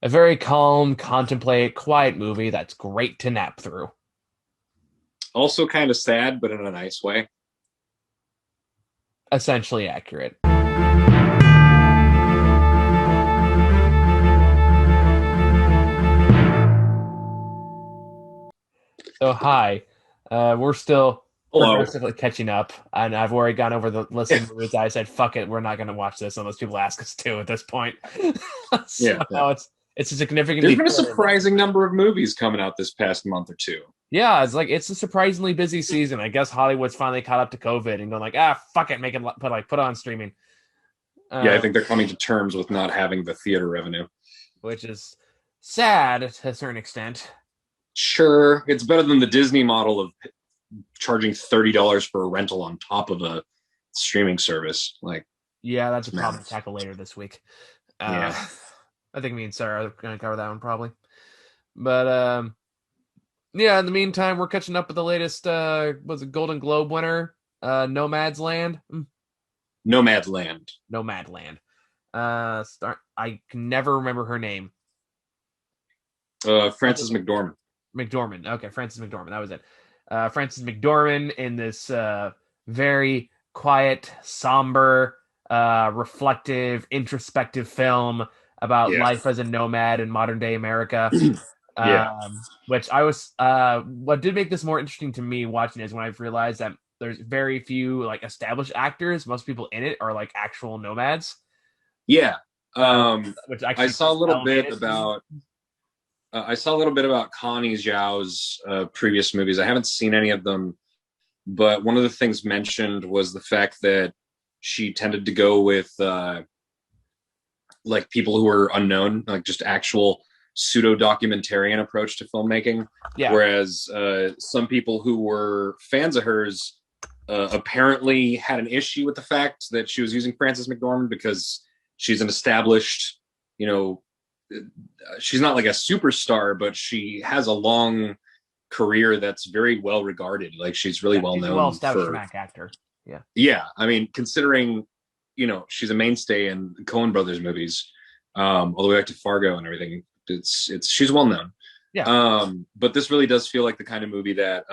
A very calm, contemplate, quiet movie that's great to nap through. Also kind of sad, but in a nice way. Essentially accurate. So hi, we're still Hello. progressively catching up, and I've already gone over the list of movies. I said, "Fuck it, we're not going to watch this unless people ask us to." At this point, so Yeah, yeah. it's a significantly There's been a fuller list. surprising number of movies coming out this past month or two. Yeah, it's a surprisingly busy season. I guess Hollywood's finally caught up to COVID and going like, fuck it, make it put on streaming, Yeah, I um, think they're coming to terms with not having the theater revenue. which is sad to a certain extent. Sure, it's better than the Disney model of charging $30 for a rental on top of a streaming service. Like, Yeah, that's a man, problem to tackle later this week. Uh, yeah. I think me and Sarah are going to cover that one probably. But yeah, in the meantime, we're catching up with the latest was it Golden Globe winner, Nomadland? Nomadland. Nomadland. I can never remember her name. Frances McDormand. McDormand. Okay, Frances McDormand. That was it. Frances McDormand in this very quiet, somber, reflective, introspective film about Yeah. life as a nomad in modern day America. Yeah. Which I was what did make this more interesting to me watching is when I realized that there's very few like established actors. Most people in it are like actual nomads, Yeah. uh, Um, which I actually saw a little bit elevated. about I saw a little bit about Connie Zhao's previous movies. I haven't seen any of them, but one of the things mentioned was the fact that she tended to go with like people who are unknown, like just actual pseudo documentarian approach to filmmaking. Yeah, Whereas some people who were fans of hers apparently had an issue with the fact that she was using Frances McDormand because she's an established, you know, she's not like a superstar, but she has a long career that's very well regarded. Like she's really yeah, well she's a well known established for, Mac actor. Yeah, yeah. I mean, considering, she's a mainstay in Coen Brothers movies, all the way back to Fargo and everything. She's well known. yeah. But this really does feel like the kind of movie that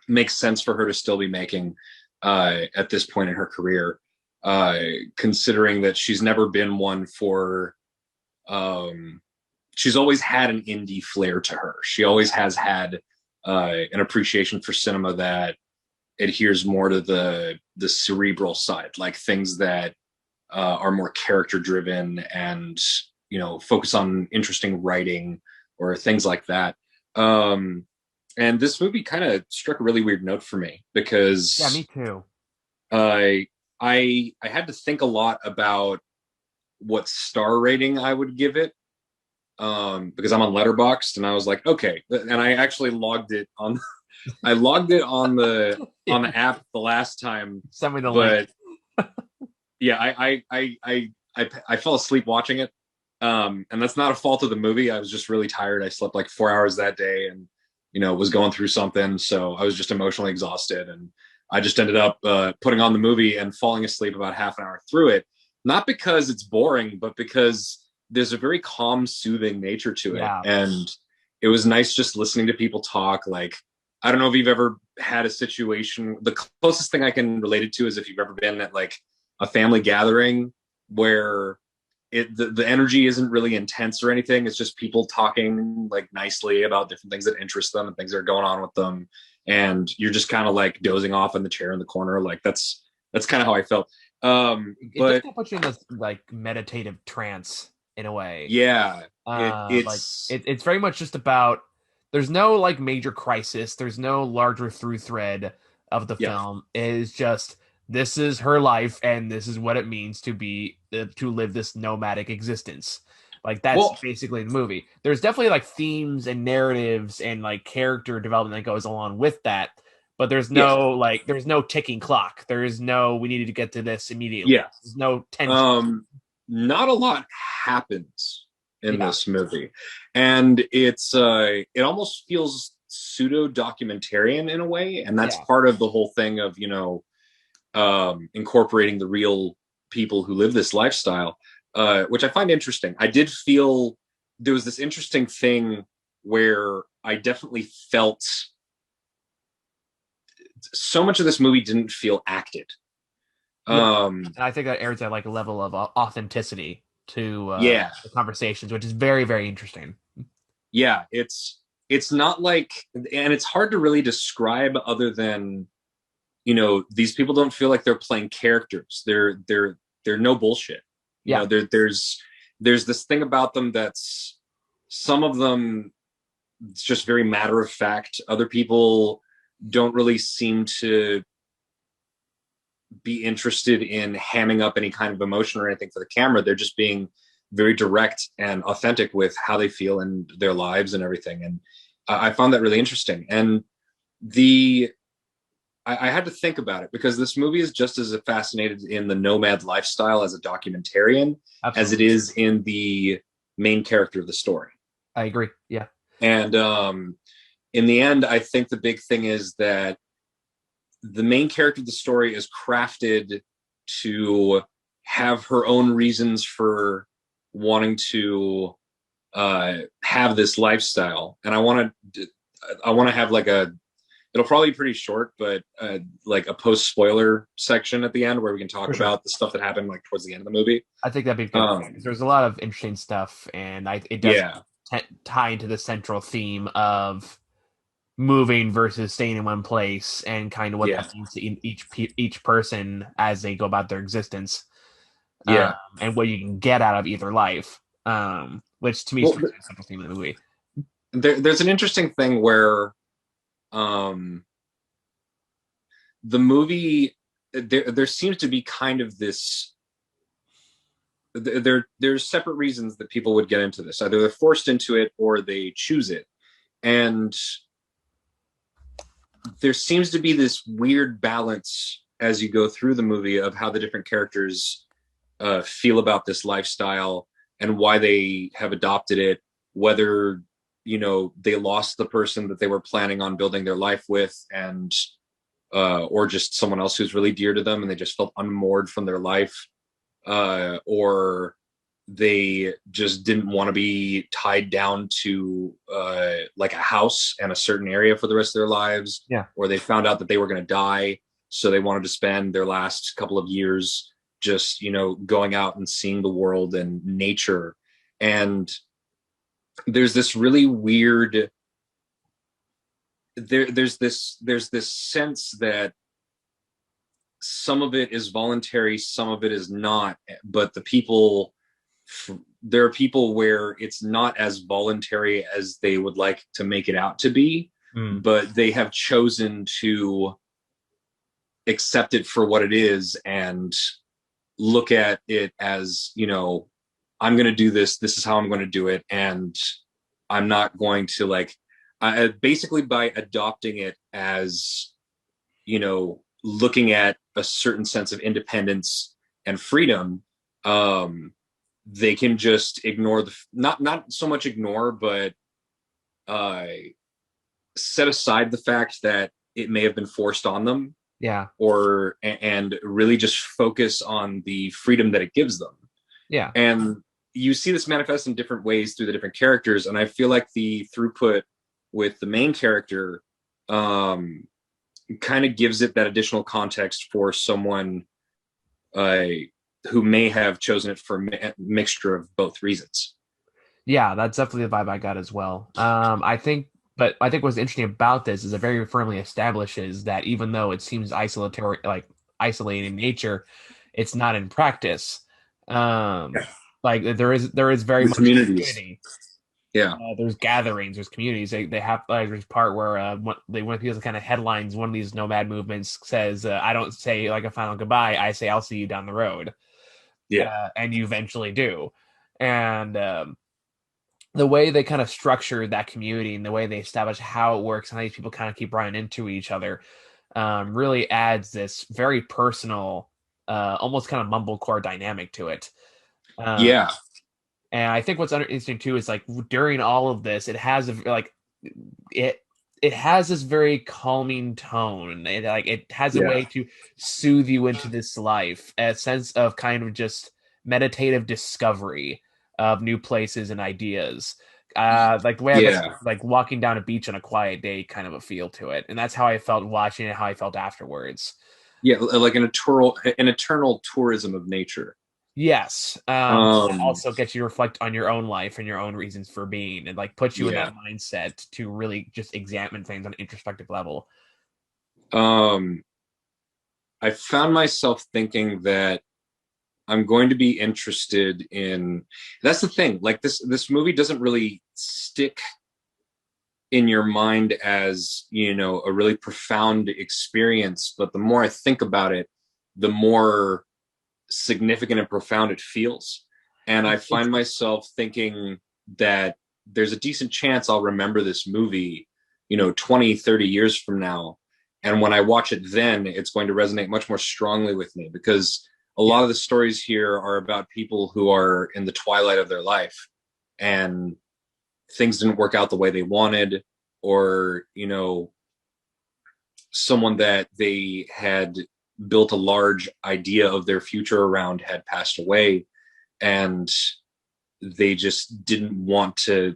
makes sense for her to still be making at this point in her career, considering that she's never been one for she's always had an indie flair to her. She always has had an appreciation for cinema that adheres more to the cerebral side, like things that are more character driven and focus on interesting writing or things like that. And this movie kind of struck a really weird note for me Yeah, me because too. I I had to think a lot about what star rating I would give it, because I'm on Letterboxd and I was like, okay, and I actually logged it on. I logged it on the app the last time, Send me the link. but yeah, I fell asleep watching it, and that's not a fault of the movie. I was just really tired. I slept like 4 hours that day, and was going through something, so I was just emotionally exhausted, and I just ended up putting on the movie and falling asleep about half an hour through it. Not because it's boring, but because there's a very calm, soothing nature to it, Yeah, and it was nice just listening to people talk. Like, I don't know if you've ever had a situation. The closest thing I can relate it to is if you've ever been at like a family gathering where the energy isn't really intense or anything. It's just people talking like nicely about different things that interest them and things that are going on with them. And you're just kind of like dozing off in the chair in the corner. Like that's kind of how I felt. it just But kind of puts you in this like meditative trance in a way. yeah, it Like it's it's very much just about there's no like major crisis, there's no larger through thread of the yeah. film. It is just this is her life and this is what it means to be to live this nomadic existence. Like that's Well, basically the movie. There's definitely like themes and narratives and like character development that goes along with that, but yeah, there's no ticking clock. There is no we needed to get to this immediately. yeah. There's no tension. Not a lot happens in Yeah. this movie, and it almost feels pseudo documentarian in a way, and that's Yeah. part of the whole thing of incorporating the real people who live this lifestyle. which I find interesting. I did feel there was this interesting thing where I definitely felt so much of this movie didn't feel acted. Yeah, Um, and I think that adds a like a level of authenticity to yeah, the conversations, which is very very interesting. yeah, it's not like, and it's hard to really describe other than, these people don't feel like they're playing characters. They're no bullshit. Yeah, There's this thing about them that's, some of them, it's just very matter of fact. Other people don't really seem to be interested in hamming up any kind of emotion or anything for the camera. They're just being very direct and authentic with how they feel in their lives and everything. And I found that really interesting. And the I had to think about it, because this movie is just as fascinated in the nomad lifestyle as a documentarian as it absolutely. is in the main character of the story. I agree. Yeah, And in the end, I think the big thing is that the main character of the story is crafted to have her own reasons for wanting to have this lifestyle. And I want to have like it'll probably be pretty short, but like a post spoiler section at the end where we can talk for sure. about the stuff that happened like towards the end of the movie. I think that'd be good. There's a lot of interesting stuff, and it does Yeah, tie into the central theme of moving versus staying in one place, and kind of what yeah, that means to each person as they go about their existence, um, yeah. and what you can get out of either life. Which to me is Well, the central theme of the movie. there's an interesting thing where um, the movie, there seems to be kind of this, there's separate reasons that people would get into this. Either they're forced into it or they choose it. And there seems to be this weird balance as you go through the movie of how the different characters feel about this lifestyle and why they have adopted it, whether they lost the person that they were planning on building their life with, and or just someone else who's really dear to them and they just felt unmoored from their life, or they just didn't want to be tied down to like a house and a certain area for the rest of their lives, Yeah, or they found out that they were going to die, so they wanted to spend their last couple of years just going out and seeing the world and nature. And there's this really weird, there's this sense that some of it is voluntary, some of it is not, but there are people where it's not as voluntary as they would like to make it out to be, mm. but they have chosen to accept it for what it is and look at it as, I'm going to do this. This is how I'm going to do it. And I'm not going to basically by adopting it as, looking at a certain sense of independence and freedom, they can just ignore not so much ignore, but uh, set aside the fact that it may have been forced on them, Yeah, and really just focus on the freedom that it gives them. yeah, And you see this manifest in different ways through the different characters. And I feel like the throughput with the main character kind of gives it that additional context for someone uh, who may have chosen it for a mixture of both reasons. yeah. That's definitely the vibe I got as well. I think what's interesting about this is it very firmly establishes that even though it seems isolated in nature, it's not in practice. Um, Yeah. like there is very The much communities. community. Yeah. There's gatherings, there's communities. They have there's part where one of these kind of headlines. One of these nomad movements says, "I don't say like a final goodbye. I say I'll see you down the road," Yeah. and you eventually do. And the way they kind of structure that community and the way they establish how it works and how these people kind of keep running into each other really adds this very personal, almost kind of mumblecore dynamic to it. Uh, Yeah. and I think what's interesting too is like during all of this, it it has this very calming tone. It has a Yeah. way to soothe you into this life, a sense of kind of just meditative discovery of new places and ideas. Like the way I Yeah. describe, like walking down a beach on a quiet day kind of a feel to it. And that's how I felt watching it, how I felt afterwards. Yeah, like an eternal tourism of nature. Yes. That Um, also gets you to reflect on your own life and your own reasons for being and like puts you in yeah. that mindset to really just examine things on an introspective level. Um, I found myself thinking that I'm going to be interested in. That's the thing. Like this movie doesn't really stick in your mind as, a really profound experience, but the more I think about it, the more significant and profound it feels. And I It's find myself thinking that there's a decent chance I'll remember this movie, 20, 30 years from now. And when I watch it then, it's going to resonate much more strongly with me because a yeah, lot of the stories here are about people who are in the twilight of their life and things didn't work out the way they wanted, or, someone that they had built a large idea of their future around had passed away, and they just didn't want to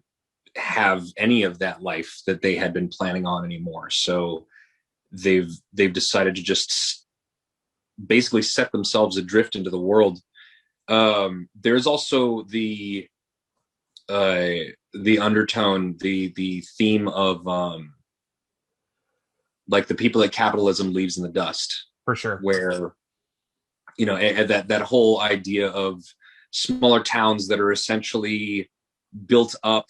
have any of that life that they had been planning on anymore. So they've decided to just basically set themselves adrift into the world. There's also uh, the undertone, the theme of like the people that capitalism leaves in the dust, for sure. where that whole idea of smaller towns that are essentially built up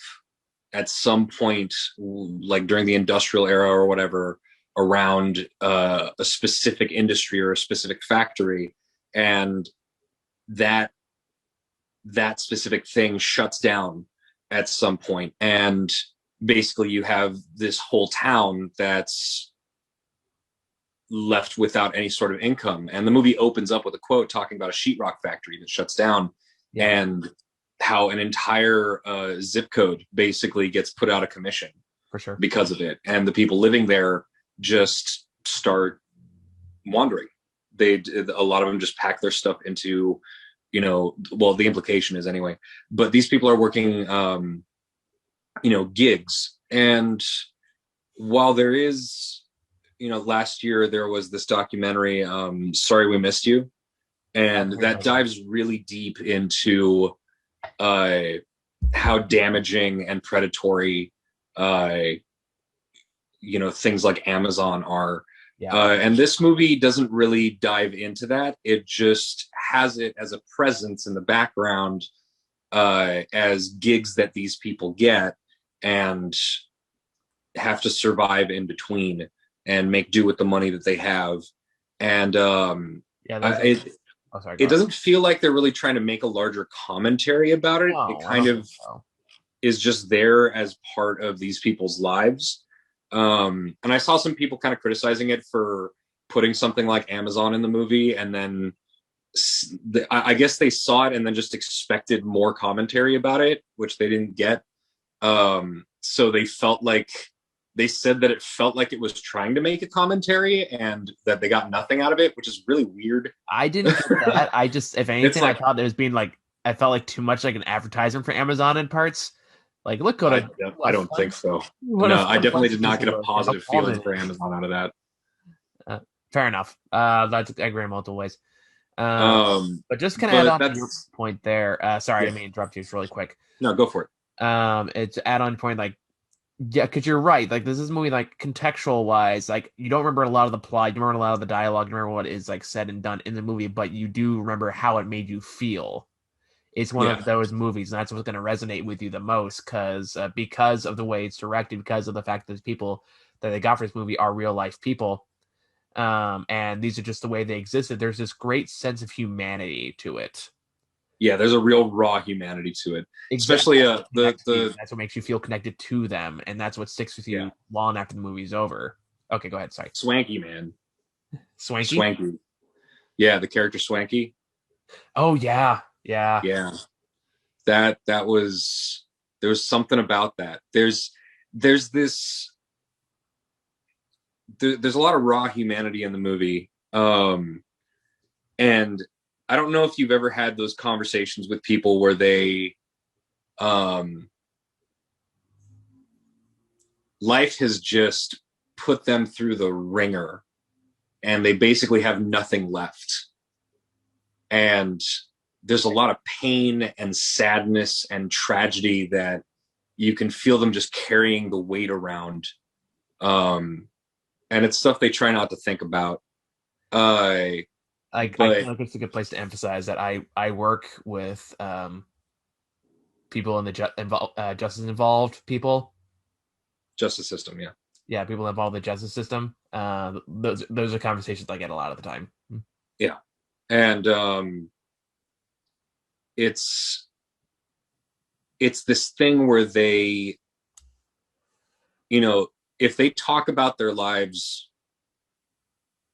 at some point, like during the industrial era or whatever, around a specific industry or a specific factory, and that that specific thing shuts down at some point, and basically you have this whole town that's left without any sort of income. And the movie opens up with a quote talking about a sheetrock factory that shuts down, Yeah, and how an entire zip code basically gets put out of commission for sure. because of it. And the people living there just start wandering. A lot of them just pack their stuff into, well, the implication is anyway, but these people are working, gigs. And while there is, last year there was this documentary, Sorry We Missed You, and that dives really deep into uh, how damaging and predatory, uh, things like Amazon are. Yeah, And this movie doesn't really dive into that. It just has it as a presence in the background, as gigs that these people get and have to survive in between and make do with the money that they have. And yeah. it Oh, sorry. Go it ahead. doesn't feel like they're really trying to make a larger commentary about it. It No, I kind don't think of so. is just there as part of these people's lives. And I saw some people kind of criticizing it for putting something like Amazon in the movie, and then I guess they saw it and then just expected more commentary about it, which they didn't get. So they said that it felt like it was trying to make a commentary and that they got nothing out of it, which is really weird. I didn't get that. I just, if It's anything, I like, thought it was being like, I felt like too much like an advertisement for Amazon in parts. Like, look what I, a I don't think so. what a No, I fun definitely place did this not get a was and how positive calm feeling it for is. Amazon out of that. Fair enough. That's I agree in multiple ways. Um, Um, but just kind of add but on to your that's point there. Sorry, I yeah. didn't mean to interrupt you. It's really quick. No, go for it. It's add on point like yeah, because you're right. Like this is a movie like contextual wise, like you don't remember a lot of the plot, you don't remember a lot of the dialogue, you remember what is like said and done in the movie, but you do remember how it made you feel. It's one Yeah, of those movies, and that's what's going to resonate with you the most because of the way it's directed, because of the fact that the people that they got for this movie are real life people, and these are just the way they existed. There's this great sense of humanity to it. yeah. There's a real raw humanity to it, Exactly. especially Connects you. That's what makes you feel connected to them, and that's what sticks with yeah, you long after the movie's over. Okay, go ahead. Sorry. Swanky man, Swanky. Swanky. Yeah, the character Swanky. Oh yeah, yeah, Yeah, that was, there was something about that. There's this there's a lot of raw humanity in the movie, and I don't know if you've ever had those conversations with people where they, um, life has just put them through the ringer and they basically have nothing left. And there's a lot of pain and sadness and tragedy that you can feel them just carrying the weight around. And it's stuff they try not to think about. I feel like it's a good place to emphasize that I work with people in the justice involved people. Justice system, yeah, people involved in the justice system. Those are conversations I get a lot of the time. Yeah, and it's this thing where they, if they talk about their lives,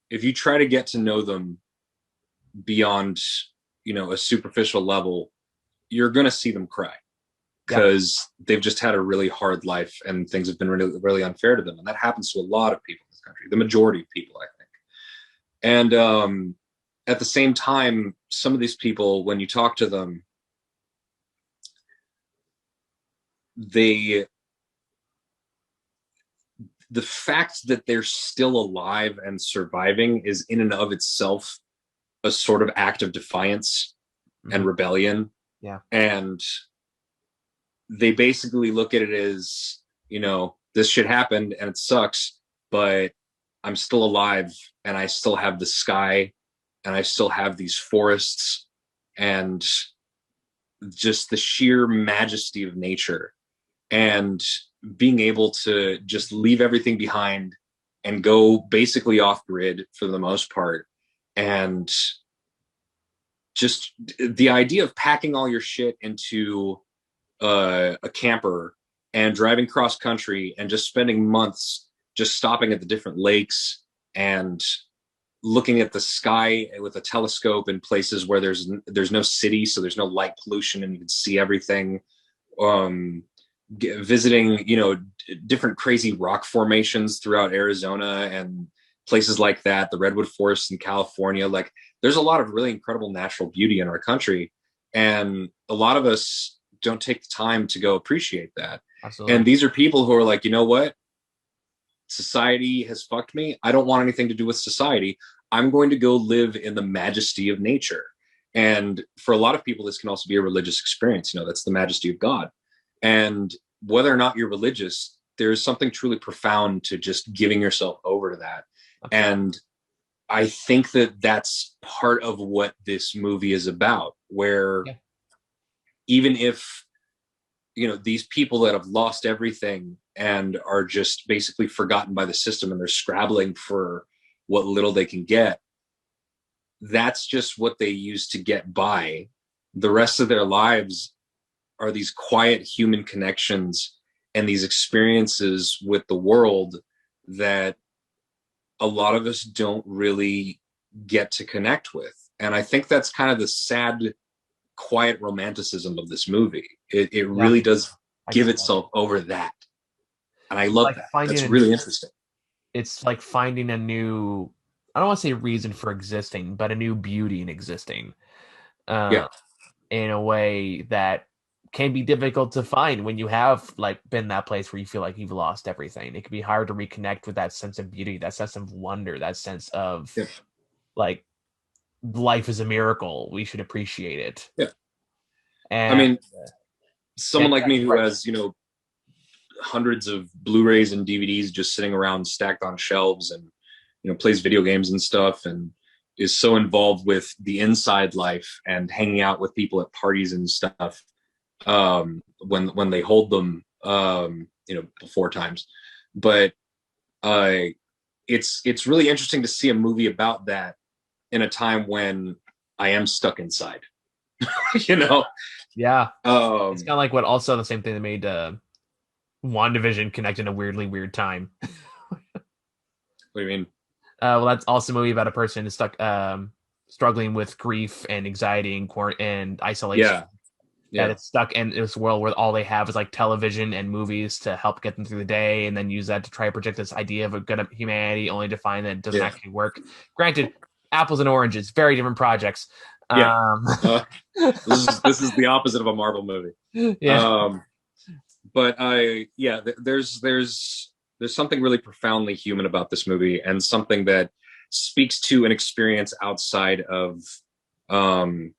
if you try to get to know them beyond, a superficial level, you're going to see them cry because they've just had a really hard life and things have been really, really unfair to them. And that happens to a lot of people in this country, the majority of people, I think. And at the same time, some of these people, when you talk to them, the fact that they're still alive and surviving is in and of itself a sort of act of defiance and rebellion. Yeah. And they basically look at it as, this shit happened and it sucks, but I'm still alive and I still have the sky and I still have these forests and just the sheer majesty of nature, and being able to just leave everything behind and go basically off grid for the most part. And just the idea of packing all your shit into a camper and driving cross country and just spending months just stopping at the different lakes and looking at the sky with a telescope in places where there's no city, so there's no light pollution and you can see everything. Visiting, different crazy rock formations throughout Arizona and places like that, the redwood forests in California. Like, there's a lot of really incredible natural beauty in our country, and a lot of us don't take the time to go appreciate that. Absolutely. And these are people who are like, you know what? Society has fucked me. I don't want anything to do with society. I'm going to go live in the majesty of nature. And for a lot of people, this can also be a religious experience. That's the majesty of God. And whether or not you're religious, there's something truly profound to just giving yourself over to that. Okay. And I think that that's part of what this movie is about, where even if, these people that have lost everything and are just basically forgotten by the system and they're scrabbling for what little they can get, that's just what they use to get by. The rest of their lives are these quiet human connections and these experiences with the world that a lot of us don't really get to connect with. And I think that's kind of the sad, quiet romanticism of this movie. It really does give itself over that. And I love that. That's really interesting. It's like finding a new, I don't want to say reason for existing, but a new beauty in existing. In a way that can be difficult to find when you have been that place where you feel like you've lost everything. It can be hard to reconnect with that sense of beauty, that sense of wonder, that sense of life is a miracle. We should appreciate it. Yeah. And I mean, someone like me who has, hundreds of Blu-rays and DVDs just sitting around stacked on shelves and, plays video games and stuff and is so involved with the inside life and hanging out with people at parties and stuff. When they hold them, before times, but it's really interesting to see a movie about that in a time when I am stuck inside. Yeah. It's kind of like what also the same thing that made WandaVision connect in a weirdly weird time. What do you mean? Well, that's also a movie about a person who's stuck, struggling with grief and anxiety and isolation. That it's stuck in this world where all they have is television and movies to help get them through the day, and then use that to try to project this idea of a good humanity, only to find that it doesn't actually work. Granted, apples and oranges, very different projects. Yeah. Um, Uh, this is the opposite of a Marvel movie. yeah, Um, but there's something really profoundly human about this movie, and something that speaks to an experience outside of um,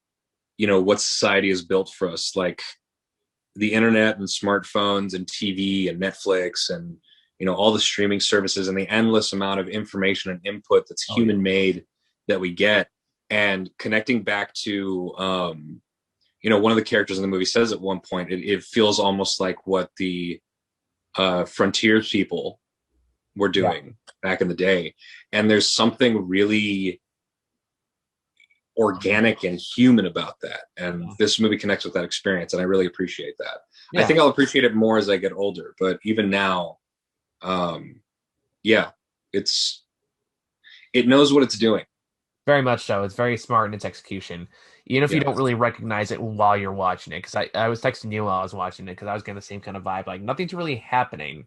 what society has built for us, like the internet and smartphones and TV and Netflix and all the streaming services and the endless amount of information and input that's oh yeah, human made that we get, and connecting back to one of the characters in the movie says at one point, it feels almost like what the frontier people were yeah, doing back in the day. And there's something really organic and human about that. And yeah, this movie connects with that experience. And I really appreciate that. I yeah. think I'll appreciate it more as I get older. But even now, um, yeah, it knows what it's doing. Very much so. It's very smart in its execution, even if you Yeah. don't really recognize it while you're watching it. Because I was texting you while I was watching it because I was getting the same kind of vibe. Like nothing's really happening,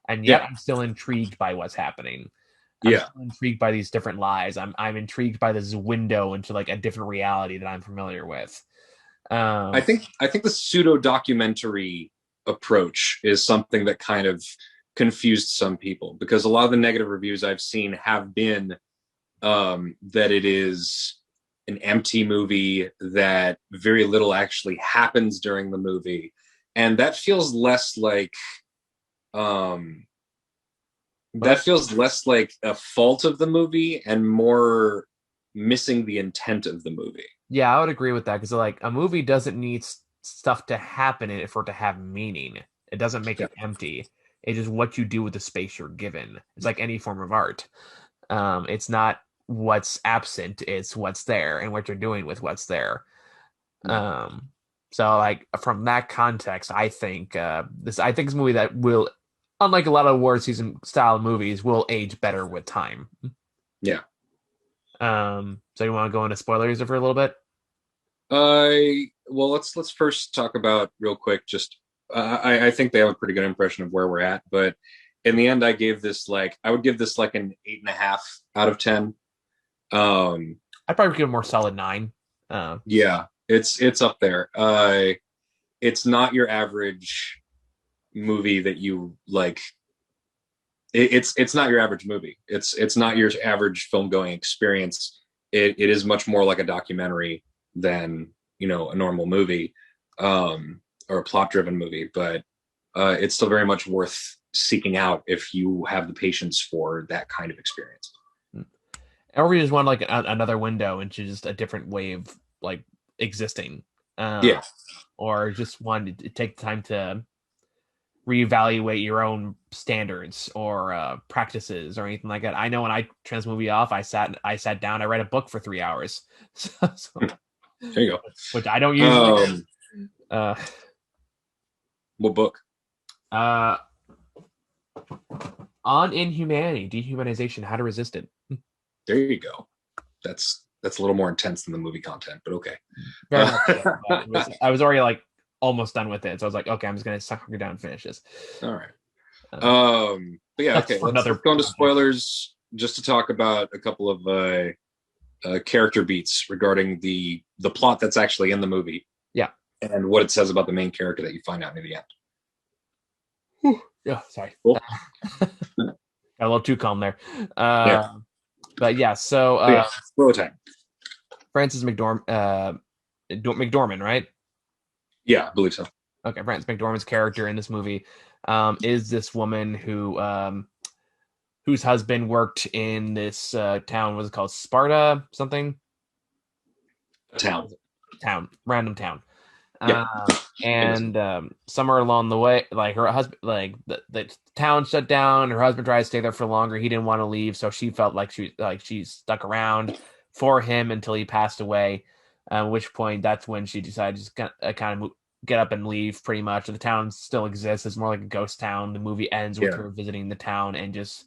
and yet Yeah. I'm still intrigued by what's happening. I'm Yeah. still intrigued by these different lies. I'm intrigued by this window into like a different reality that I'm familiar with. Um, I think the pseudo documentary approach is something that kind of confused some people, because a lot of the negative reviews I've seen have been that it is an empty movie, that very little actually happens during the movie, and um, that but feels less like a fault of the movie and more missing the intent of the movie. yeah, I would agree with that because like a movie doesn't need stuff to happen in it for it to have meaning. It doesn't make Yeah. it empty. It's just what you do with the space you're given. It's like any form of art. It's not what's absent, it's what's there and what you're doing with what's there. Um, so like from that context, I think this movie that will, unlike a lot of award season style movies, will age better with time. Yeah. So you want to go into spoilers for a little bit? Well, let's first talk about real quick. Just I think they have a pretty good impression of where we're at, but in the end, I would give this like an 8.5 out of 10. Um, I'd probably give it a more solid nine. Uh, yeah, it's up there. It's not your average movie that you like. It's not your average movie. It's not your average film going experience. It is much more like a documentary than a normal movie, or a plot driven movie. But it's still very much worth seeking out if you have the patience for that kind of experience. or we just want like another window into just a different way of like existing. Uh, Yeah, or just want to take the time to reevaluate your own standards or practices or anything like that. I know when I turn this movie off, I sat down, I read a book for 3 hours, so, there you which I don't go. usually do. Uh, What book? uh, on inhumanity, dehumanization, how to resist it. There you go. That's a little more intense than the movie content, but okay. Very much so. I was already like almost done with it, so I was like, okay, I'm just gonna suck her down and finish this. All right. But yeah, That's okay. for Let's another go into podcast. spoilers just to talk about a couple of character beats regarding the plot that's actually in the movie Yeah. and what it says about the main character that you find out in the end. Yeah, sorry. Cool. Got a little too calm there. Yeah. But yeah, so But yeah, spoiler time. Frances McDormand, right? Yeah, I believe so. Okay, Frances McDormand's character in this movie is this woman whose husband worked in this town. Was it called Sparta? Something Town. random town. Yeah. And somewhere along the way, like her husband, like the town shut down. Her husband tried to stay there for longer. He didn't want to leave, so she felt like she stuck around for him until he passed away. At which point, that's when she decided to just kind of get up and leave. Pretty much, the town still exists. It's more like a ghost town. The movie ends with her visiting the town and just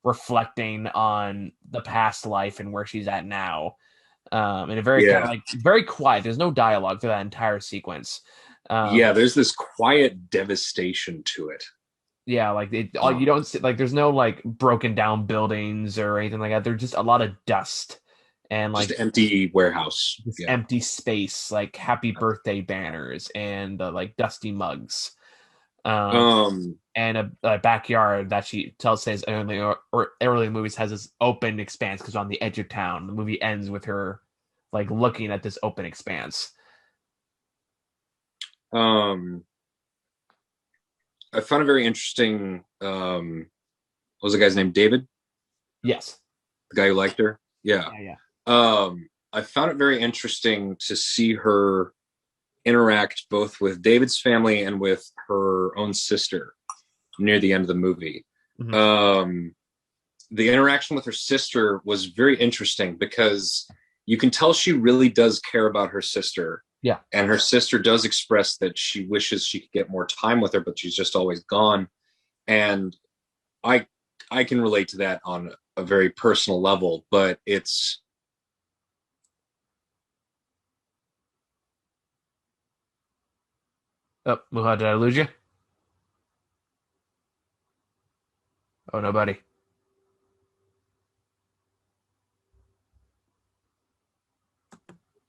reflecting on the past life and where she's at now. In a very kind of like very quiet. There's no dialogue through that entire sequence. Yeah, there's this quiet devastation to it. Yeah, like you don't see like there's no like broken down buildings or anything like that. There's just a lot of dust and Just like an empty warehouse. this Yeah. empty space, like happy birthday banners and like dusty mugs. Um, Um, and a backyard that she tells says early movies has this open expanse because on the edge of town. The movie ends with her like looking at this open expanse. um, I found it very interesting. What was the guy's name? David, Yes. the guy who liked her. Yeah. Yeah, yeah. I found it very interesting to see her interact both with David's family and with her own sister near the end of the movie. Mhm. Um, the interaction with her sister was very interesting because you can tell she really does care about her sister. Yeah. And her sister does express that she wishes she could get more time with her, but she's just always gone. And I I can relate to that on a very personal level, but it's Oh, Muha, did I lose you? Oh, nobody. can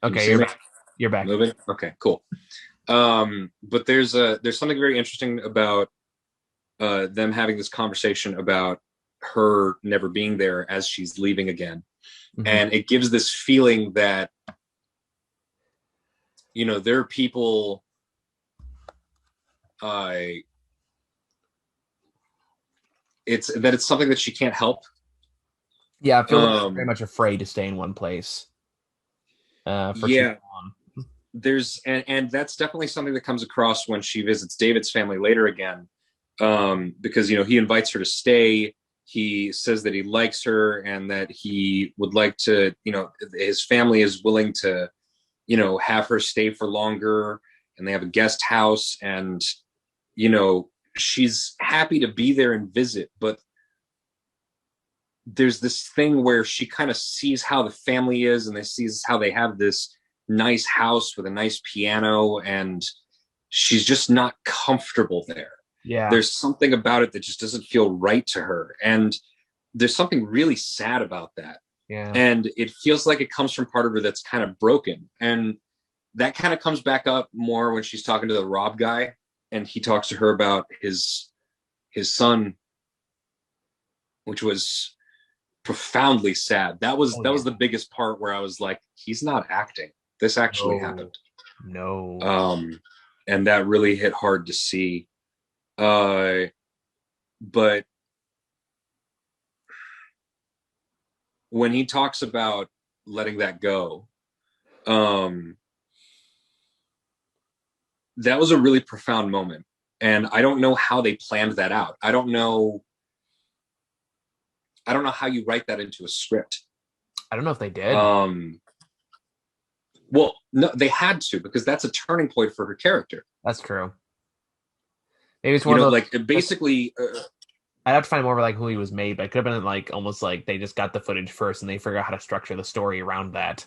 you Okay, see you're me back. You're back. moving? Okay, cool. But there's something very interesting about them having this conversation about her never being there as she's leaving again. Mhm. And it gives this feeling that, you know, there are people, uh, it's something that she can't help. Yeah, it feels like she's very Um, much afraid to stay in one place for too yeah, long. and that's definitely something that comes across when she visits David's family later again. Because, you know, he invites her to stay. He says that he likes her and that he would like to, you know, his family is willing to, you know, have her stay for longer, and they have a guest house, and, you know, she's happy to be there and visit, but there's this thing where she kind of sees how the family is, and they sees how they have this nice house with a nice piano, and she's just not comfortable there. Yeah, There's something about it that just doesn't feel right to her, and there's something really sad about that. yeah. And it feels like it comes from part of her that's kind of broken, and that kind of comes back up more when she's talking to the Rob guy, and he talks to her about his son, which was profoundly sad. Oh That yeah. was the biggest part where I was like, he's not acting. This actually No, happened. no. Um, and that really hit hard to see. Uh, but when he talks about letting that go, um, that was a really profound moment. And I don't know how they planned that out. I don't know how you write that into a script. I don't know if they did. Um, well, no, they had to, because that's a turning point for her character. That's true. Maybe it's You one know, of like those. basically, I'd have to find more of like who he was made, but it could have been like almost like they just got the footage first and they figure out how to structure the story around that.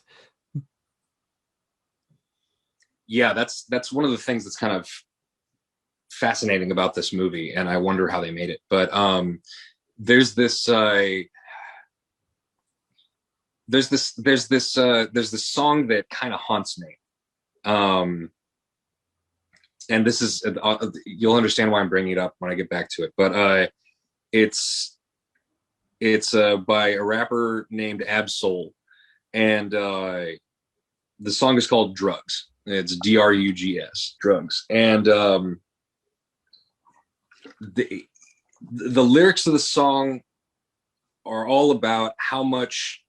yeah, that's one of the things that's kind of fascinating about this movie, and I wonder how they made it. But there's this there's this song that kind of haunts me. Um, and this is you'll understand why I'm bringing it up when I get back to it. But it's it's by a rapper named Absol, and the song is called Drugs. It's Drugs, drugs, and the the lyrics of the song are all about how much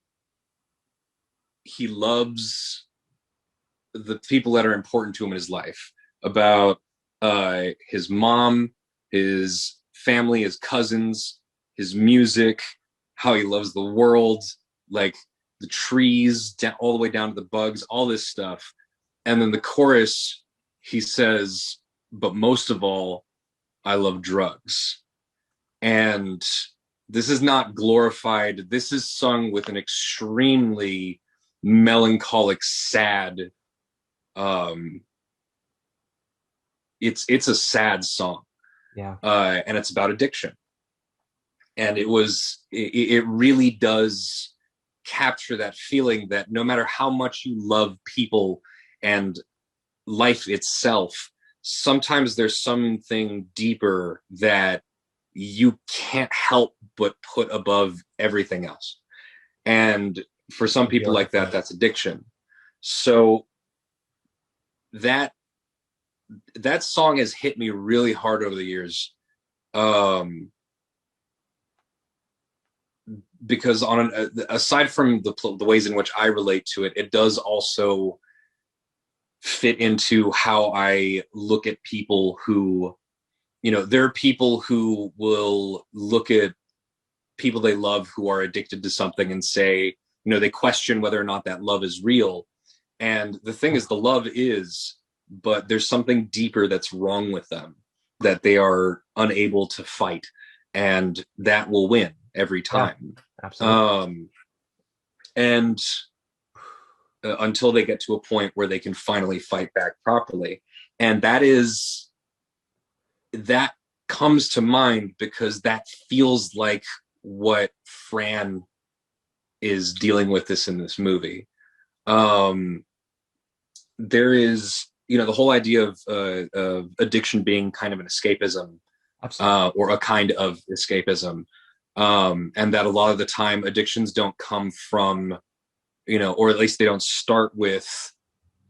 he loves the people that are important to him in his life, about his mom, his family, his cousins, his music, how he loves the world, like the trees, all the way down to the bugs, all this stuff. And then the chorus, he says, but most of all, I love drugs. And this is not glorified. This is sung with an extremely melancholic, sad. Um, it's a sad song, Yeah. and it's about addiction. And it really does. capture that feeling that no matter how much you love people and life itself, sometimes there's something deeper that you can't help but put above everything else. And for some people like that, that's addiction. So that song has hit me really hard over the years. Because aside from the ways in which I relate to it, it does also fit into how I look at people who, there are people who will look at people they love who are addicted to something and say, they question whether or not that love is real. And the thing is, the love is, but there's something deeper that's wrong with them that they are unable to fight. And that will win every time. Yeah, absolutely. And until they get to a point where they can finally fight back properly. And that comes to mind because that feels like what Fran is dealing with in this movie. There is, the whole idea of addiction being kind of an escapism, or a kind of escapism. And that a lot of the time addictions don't come from, or at least they don't start with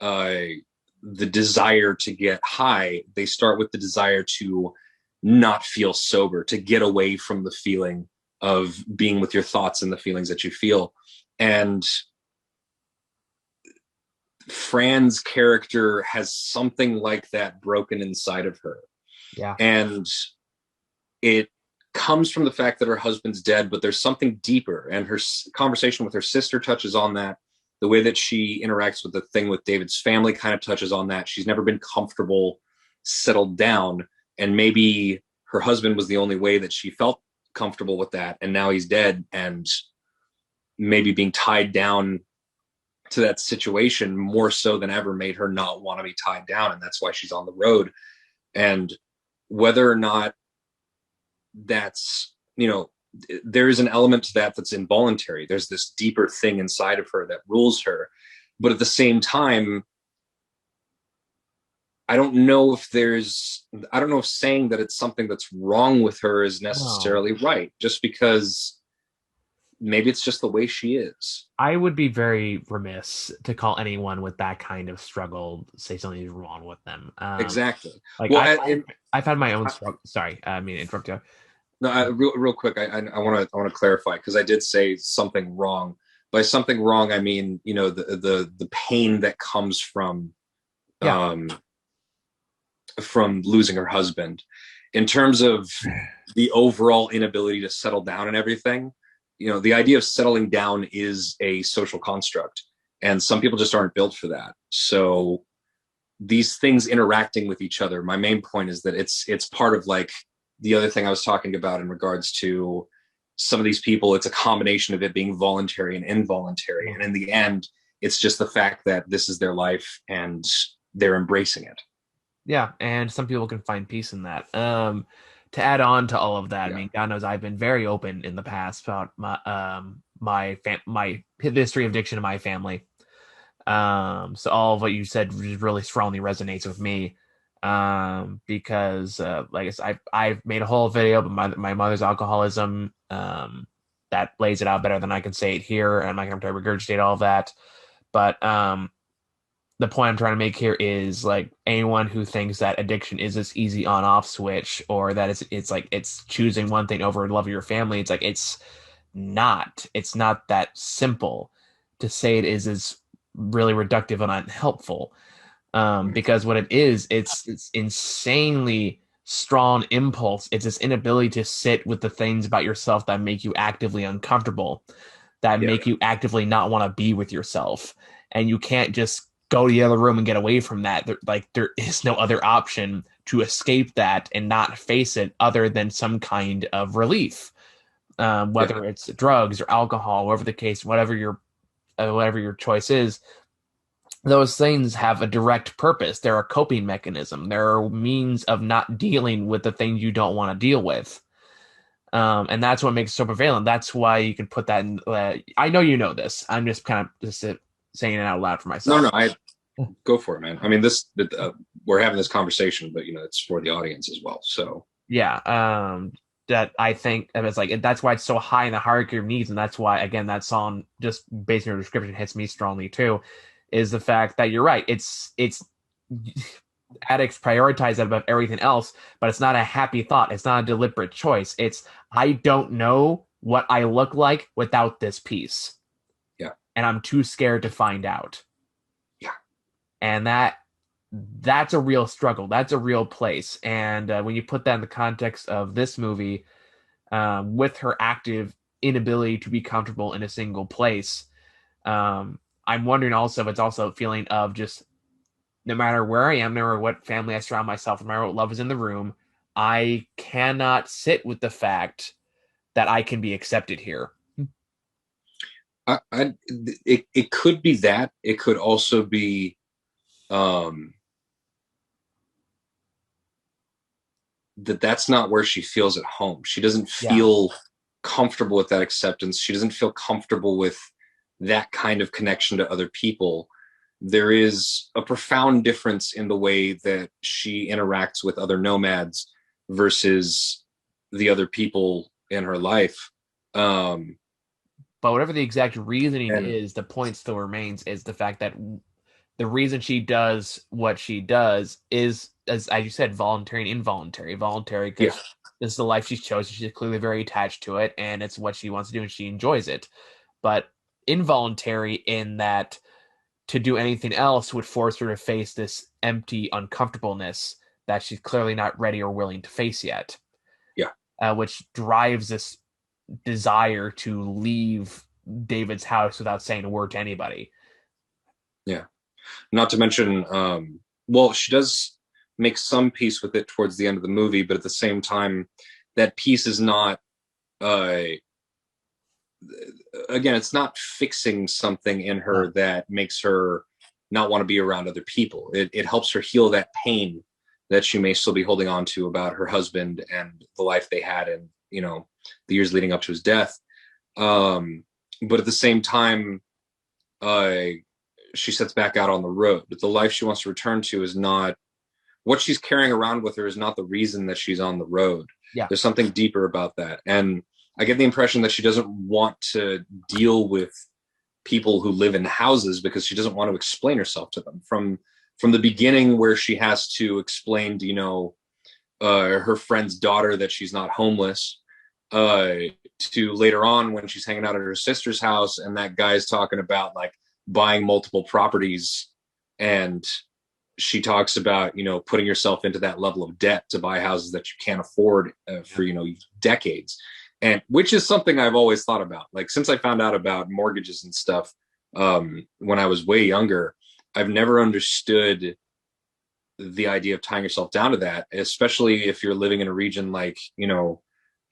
the desire to get high. They start with the desire to not feel sober, to get away from the feeling of being with your thoughts and the feelings that you feel. And Fran's character has something like that broken inside of her. Yeah. And it comes from the fact that her husband's dead, but there's something deeper. And her conversation with her sister touches on that. The way that she interacts with the thing with David's family kind of touches on that. She's never been comfortable, settled down. And maybe her husband was the only way that she felt comfortable with that. And now he's dead, and maybe being tied down to that situation more so than ever made her not want to be tied down. And that's why she's on the road. And whether or not that's, there is an element to that that's involuntary. There's this deeper thing inside of her that rules her. But at the same time, I don't know if saying that it's something that's wrong with her is necessarily right, just because maybe it's just the way she is. I would be very remiss to call anyone with that kind of struggle say something is wrong with them. Exactly. Like, well, I've had my own struggle. Sorry, I mean, interrupt you. No, real quick. I want to clarify, because I did say something wrong. By something wrong, I mean, the pain that comes from losing her husband. In terms of the overall inability to settle down and everything, the idea of settling down is a social construct, and some people just aren't built for that. So these things interacting with each other, my main point is that it's part of, like, the other thing I was talking about in regards to some of these people. It's a combination of it being voluntary and involuntary. And in the end, it's just the fact that this is their life and they're embracing it. Yeah, and some people can find peace in that. To add on to all of that, I mean, God knows I've been very open in the past about my history of addiction in my family. So all of what you said really strongly resonates with me. Because like I said, I've made a whole video about my mother's alcoholism. That lays it out better than I can say it here, and I'm not going to regurgitate all of that. But the point I'm trying to make here is, like, anyone who thinks that addiction is this easy on-off switch, or that it's like it's choosing one thing over love of your family, it's like it's not that simple. To say it is really reductive and unhelpful. Because what it is, it's insanely strong impulse. It's this inability to sit with the things about yourself that make you actively uncomfortable, that make you actively not want to be with yourself. And you can't just go to the other room and get away from that. There is no other option to escape that and not face it other than some kind of relief. Whether it's drugs or alcohol, whatever the case, whatever your choice is. Those things have a direct purpose. They're a coping mechanism. They're a means of not dealing with the things you don't want to deal with. And that's what makes it so prevalent. That's why you can put that in. I know you know this. I'm just kind of just saying it out loud for No, myself. no, I go for it, man. I mean, we're having this conversation, but it's for the audience as well. So Yeah. That I think and it's like that's why it's so high in the hierarchy of needs, and that's why again that song just based on your description hits me strongly too, is the fact that you're right. It's addicts prioritize that above everything else, but it's not a happy thought. It's not a deliberate choice. It's I don't know what I look like without this piece, yeah, and I'm too scared to find out. yeah, And that's a real struggle. That's a real place. And when you put that in the context of this movie, with her active inability to be comfortable in a single place, I'm wondering also if it's also a feeling of just no matter where I am, no matter what family I surround myself with, no matter what love is in the room, I cannot sit with the fact that I can be accepted here. it could be that. It could also be um that's not where she feels at home. She doesn't Yeah. feel comfortable with that acceptance. She doesn't feel comfortable with that kind of connection to other people. There is a profound difference in the way that she interacts with other nomads versus the other people in her life. Um, But whatever the exact reasoning and is, the point still remains is the fact that the reason she does what she does is, as you said, voluntary and involuntary. Voluntary yeah, because this is the life she's chosen. She's clearly very attached to it, and it's what she wants to do, and she enjoys it. But involuntary in that to do anything else would force her to face this empty uncomfortableness that she's clearly not ready or willing to face yet, yeah. which drives this desire to leave David's house without saying a word to anybody. Yeah. Not to mention, well, she does make some peace with it towards the end of the movie, but at the same time, that peace is not, uh, again, it's not fixing something in No. her that makes her not want to be around other people. It helps her heal that pain that she may still be holding on to about her husband and the life they had and, the years leading up to his death. But at the same time, uh, she sets back out on the road. But the life she wants to return to is not what she's carrying around with her is not the reason that she's on the road. Yeah. There's something deeper about that. And I get the impression that she doesn't want to deal with people who live in houses because she doesn't want to explain herself to them from the beginning where she has to explain to, her friend's daughter that she's not homeless, uh, to later on when she's hanging out at her sister's house and that guy's talking about like buying multiple properties and she talks about putting yourself into that level of debt to buy houses that you can't afford for decades, and which is something I've always thought about, like since I found out about mortgages and stuff when I was way younger. I've never understood the idea of tying yourself down to that, especially if you're living in a region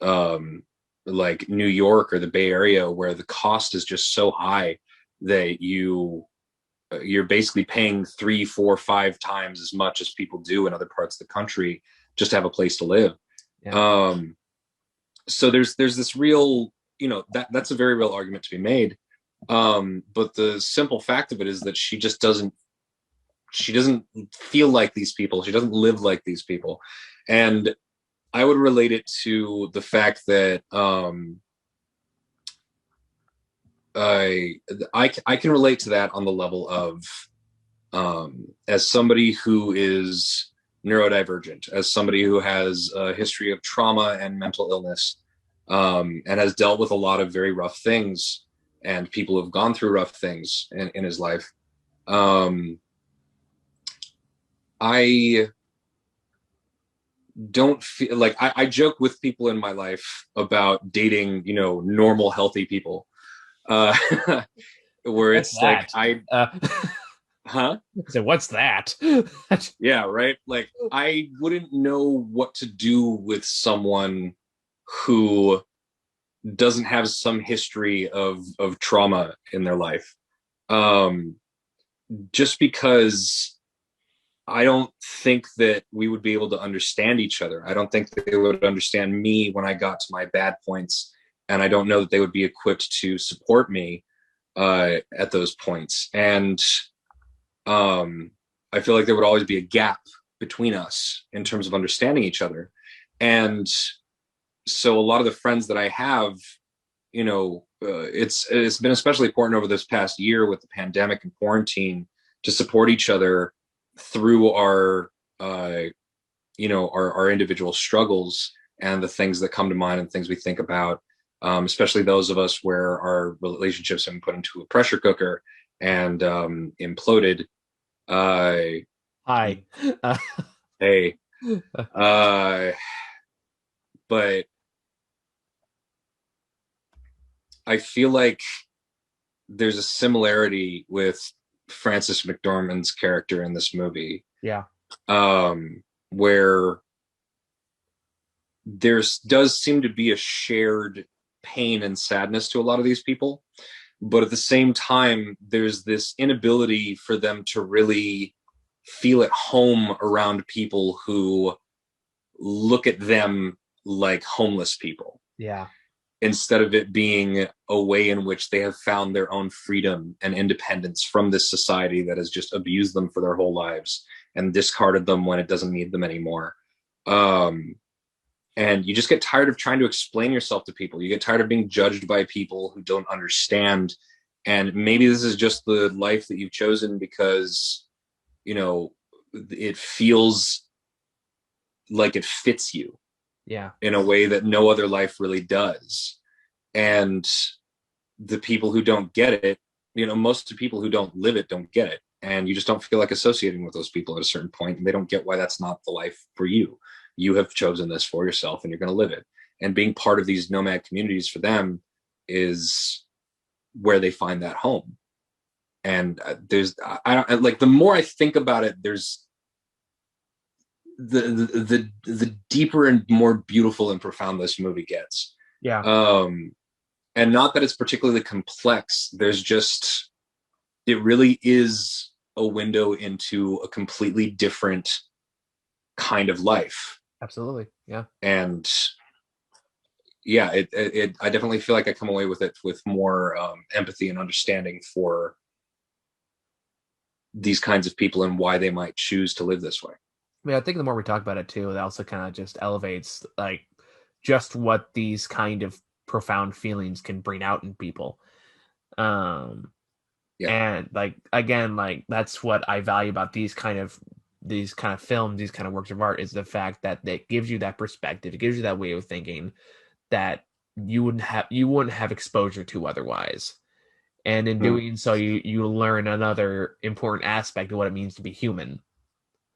um, like New York or the Bay Area where the cost is just so high that you're basically paying 3, 4, 5 times as much as people do in other parts of the country just to have a place to live. Yeah. So there's this real, that's a very real argument to be made. But the simple fact of it is that she doesn't feel like these people. She doesn't live like these people. And I would relate it to the fact that I can relate to that on the level of as somebody who is neurodivergent, as somebody who has a history of trauma and mental illness, and has dealt with a lot of very rough things, and people who have gone through rough things in his life. I don't feel like I joke with people in my life about dating, normal, healthy people. Uh, where What's it's like that? Uh, huh? so what's that? Yeah, right. Like I wouldn't know what to do with someone who doesn't have some history of trauma in their life. Um, just because I don't think that we would be able to understand each other. I don't think that they would understand me when I got to my bad points, and I don't know that they would be equipped to support me at those points. And I feel like there would always be a gap between us in terms of understanding each other. And so a lot of the friends that I have, it's been especially important over this past year with the pandemic and quarantine to support each other through our individual struggles and the things that come to mind and things we think about, especially those of us where our relationships have been put into a pressure cooker and imploded. Hi. Hey, but I feel like there's a similarity with Frances McDormand's character in this movie. Yeah. Where does seem to be a shared pain and sadness to a lot of these people, but at the same time, there's this inability for them to really feel at home around people who look at them like homeless people. Yeah. Instead of it being a way in which they have found their own freedom and independence from this society that has just abused them for their whole lives and discarded them when it doesn't need them anymore. And you just get tired of trying to explain yourself to people. You get tired of being judged by people who don't understand. And maybe this is just the life that you've chosen because, it feels like it fits you. Yeah. In a way that no other life really does. And the people who don't get it, most of the people who don't live it don't get it. And you just don't feel like associating with those people at a certain point, and they don't get why that's not the life for you. You have chosen this for yourself and you're going to live it. And being part of these nomad communities for them is where they find that home. And the more I think about it, there's the deeper and more beautiful and profound this movie gets. Yeah. And not that it's particularly complex. It really is a window into a completely different kind of life. Absolutely. Yeah. And yeah, I definitely feel like I come away with it with more empathy and understanding for these kinds of people and why they might choose to live this way. I mean, I think the more we talk about it too, it also kind of just elevates like just what these kind of profound feelings can bring out in people. And like again, like that's what I value about these kind of films, these kind of works of art, is the fact that it gives you that perspective, it gives you that way of thinking that you wouldn't have exposure to otherwise. And in doing so, you learn another important aspect of what it means to be human.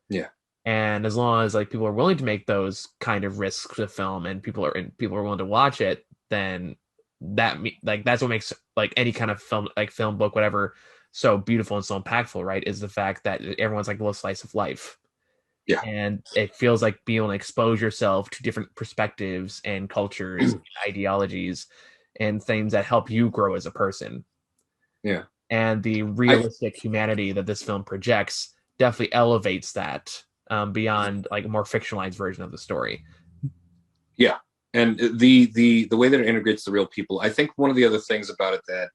Yeah. And as long as like people are willing to make those kind of risks to film, and people are willing to watch it, then that's what makes like any kind of film, like film, book, whatever, so beautiful and so impactful, right? Is the fact that everyone's like a little slice of life. Yeah. And it feels like being able to expose yourself to different perspectives and cultures, ideologies, and things that help you grow as a person. Yeah. And the realistic humanity that this film projects definitely elevates that beyond like a more fictionalized version of the story. Yeah. And the way that it integrates the real people, I think one of the other things about it that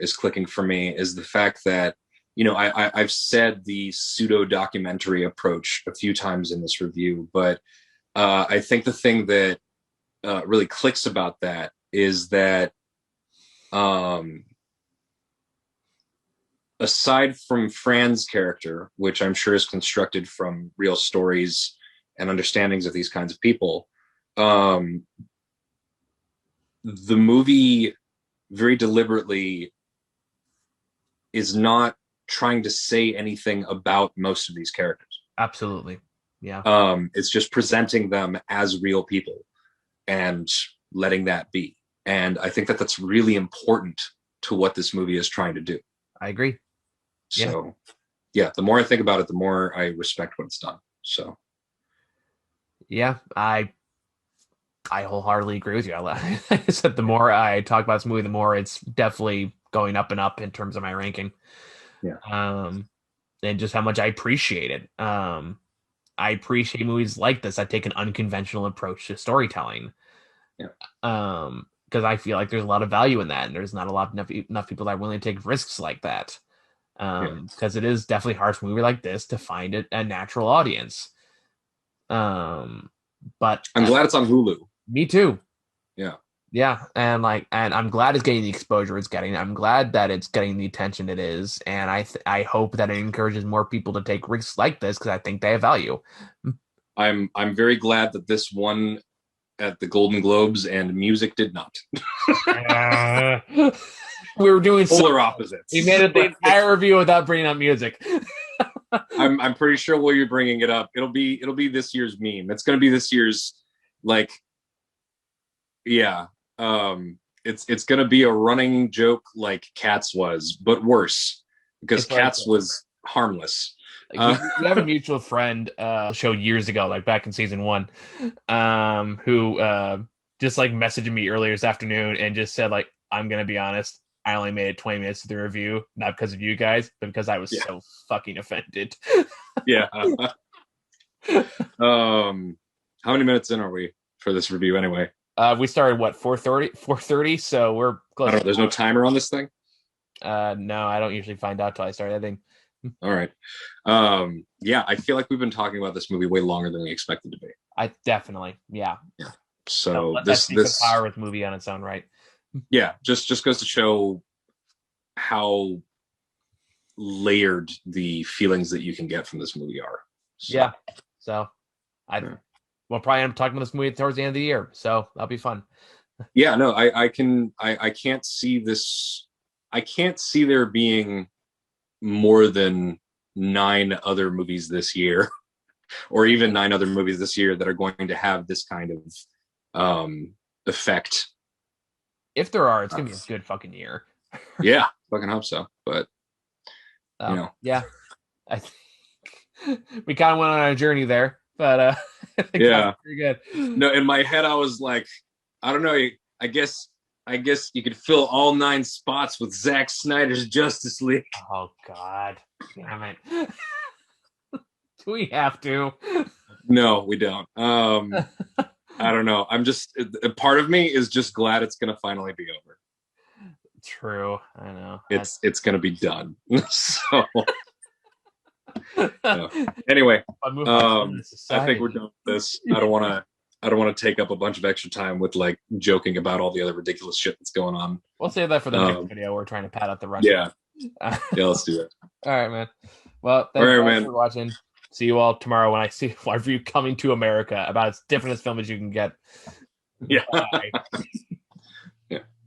is clicking for me is the fact that, I've said the pseudo documentary approach a few times in this review, but I think the thing that really clicks about that is that aside from Fran's character, which I'm sure is constructed from real stories and understandings of these kinds of people, the movie very deliberately is not trying to say anything about most of these characters. Absolutely. Yeah. It's just presenting them as real people and letting that be. And I think that that's really important to what this movie is trying to do. I agree. So, yeah, the more I think about it, the more I respect what it's done. So, yeah, I wholeheartedly agree with you. I said the more I talk about this movie, the more it's definitely going up and up in terms of my ranking. Yeah. and just how much I appreciate it. I appreciate movies like this that take an unconventional approach to storytelling. Yeah. Because I feel like there's a lot of value in that, and there's not enough people that are willing to take risks like that. Because it is definitely hard for a movie like this to find a natural audience. But I'm glad it's on Hulu. Me too. Yeah. Yeah, and I'm glad it's getting the exposure it's getting. I'm glad that it's getting the attention it is, and I hope that it encourages more people to take risks like this because I think they have value. I'm very glad that this won at the Golden Globes and music did not. We were doing polar opposites. We made it the entire review without bringing up music. I'm pretty sure while you're bringing it up, it'll be this year's meme. It's going to be this year's it's going to be a running joke like Cats was, but worse because Cats was harmless. We have a mutual friend show years ago, like back in season 1, who just messaged me earlier this afternoon and just said I'm gonna be honest, I only made it 20 minutes to the review, not because of you guys, but because I was so fucking offended. Yeah. How many minutes in are we for this review anyway? We started 4:30, so we're close. I don't know, there's no timer on this thing? No, I don't usually find out till I start editing. All right. I feel like we've been talking about this movie way longer than we expected to be. I definitely, yeah. So this power with movie on its own right. Yeah, just goes to show how layered the feelings that you can get from this movie are. So we'll probably end up talking about this movie towards the end of the year, so that'll be fun. Yeah, no, I can't see this. I can't see there being more than 9 other movies this year, or even 9 other movies this year that are going to have this kind of effect. If there are, it's gonna be a good fucking year. Yeah, fucking hope so. But yeah, I think we kind of went on a journey there, but I think yeah, pretty good. No, in my head I was like, I don't know. I guess you could fill all 9 spots with Zack Snyder's Justice League. Oh God, damn it! Do we have to? No, we don't. I don't know. I'm just, part of me is just glad it's gonna finally be over. True, I know. It's gonna be done. So anyway, I think we're done with this. I don't want to take up a bunch of extra time with joking about all the other ridiculous shit that's going on. We'll save that for the next video. We're trying to pad out the run. Yeah, let's do it. All right, man. Well, thanks for watching. See you all tomorrow when I see my review Coming to America, about as different a film as you can get. Yeah. Bye.